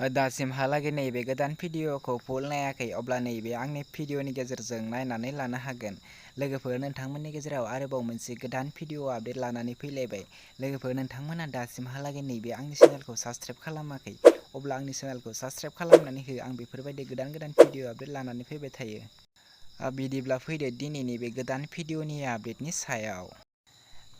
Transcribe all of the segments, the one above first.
दासिमहालागै नैबे गोदान भिडिअखौ फुल नायाखै अब्ला नैबे आंनि भिडिअनि गेजेरजों नायनानै लानो हागोन। लोगोफोर नोंथांमोननि गेजेराव आरोबाव मोनसे गोदान भिडिअ आपडेट लानानै फैलायबाय। लोगोफोर नोंथांमोना दासिमहालागै नैबे आंनि चेनेलखौ साबसक्राइब खालामाखै अब्ला आंनि चेनेलखौ साबसक्राइब खालामनानै हो। आं बेफोरबायदि गोदान भिडिअ आपडेट लानानै फैबाय थायो। बिदिब्ला फैदो दिनैनि बे गोदान भिडिअनि आपडेटनि सायाव।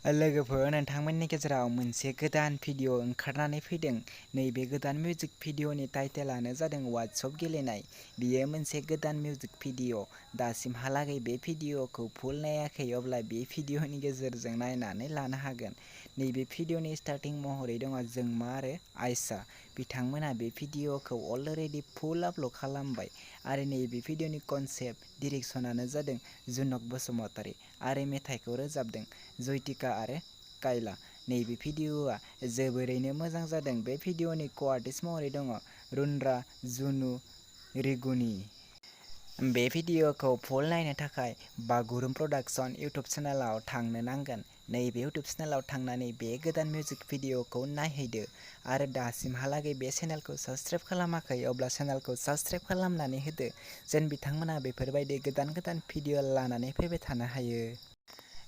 लोगोफोर नोंथांमोननि गेजेराव मोनसे गोदान भिडिअ ओंखारनानै फैदों। नैबे गोदान मिउजिक भिडिअनि टाइटेलानो जादों वाट्सएप गेलेनाय। बियो मोनसे गोदान मिउजिक भिडिअ। दासिमहालागै बे भिडिअखौ फुल नायाखै अब्ला बे भिडिअनि गेजेरजों नायनानै लानो हागोन। नैबे भिडिअनि स्टार्टिं महरै दङ जोंमा आरो आयशा। बिथांमोना बे भिडिअखौ अलरेडि फुल आपल'ड खालामबाय आरो नैबे भिडिअनि कनसेप्ट डिरेक्सनानो जादों जुनक बसुमतारी आरो मेथाइखौ रोजाबदों जयतिका आरो कायला। नैबे भिडिअआ जोबोरैनो मोजां जादों। बे भिडिअनि को-आर्टिस्ट महरै दङ रुनरा जुनु रिगुनि। बे भिडिअखौ फुल नायनो थाखाय बागुरुम प्रडाक्शन इउटुब चेनेलाव थांनो नांगोन। नैबे इउटुब चेनेलाव थांनानै बे गोदान मिउजिक भिडिअखौ नायहैदो आरो दासिमहालागै बे चेनेलखौ साबसक्राइब खालामाखै अब्ला चेनेलखौ साबसक्राइब खालामनानै होदो जेन बिथांमोना बेफोरबायदि गोदान गोदान भिडिअ लानानै फैबाय थानो हायो।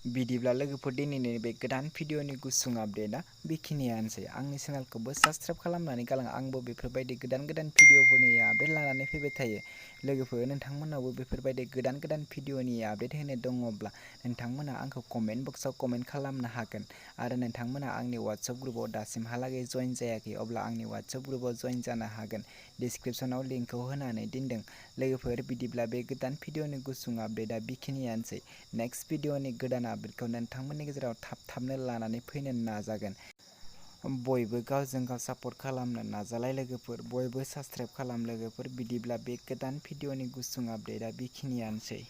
बिदिब्ला लोगोफोर दिनैनि बे गोदान भिडिअनि गुसुं आपडेटआ बेखिनियानोसै। आंनि चेनेलखौबो साबसक्राइब खालामनानै गालां। आंबो बेफोरबायदि गोदान गोदान भिडिअफोरनि आपडेट लानानै फैबाय थायो। लोगोफोर नोंथांमोनावबो बेफोरबायदि गोदान गोदान भिडिअनि आपडेट होनो दङब्ला नोंथांमोना आंखौ कमेन्ट बक्सआव कमेन्ट खालामनो हागोन। आरो नोंथांमोना आंनि वाट्सएप ग्रुपआव दासिमहालागै जइन जायाखै अब्ला आंनि वाट्सएप ग्रुपआव जइन जानो हागोन। डिसक्रिपसनाव लिंकखौ होनानै दोनदों। लोगोफोर बिदिब्ला बे गोदान भिडिअनि गुसुं आपडेटआ बेखिनियानोसै। नेक्स्ट भिडिअनि गोदान आपडेटखौ नोंथांमोननि गेजेराव थाबनो लानानै फैनो नाजागोन। बयबो गावजों गाव सापर्ट खालामनो नाजालाय लोगोफोर। बयबो साबसक्राइब खालाम लोगोफोर। बिदिब्ला बे गोदान भिडिअनि गुसुं आपडेटआ बेखिनियानोसै।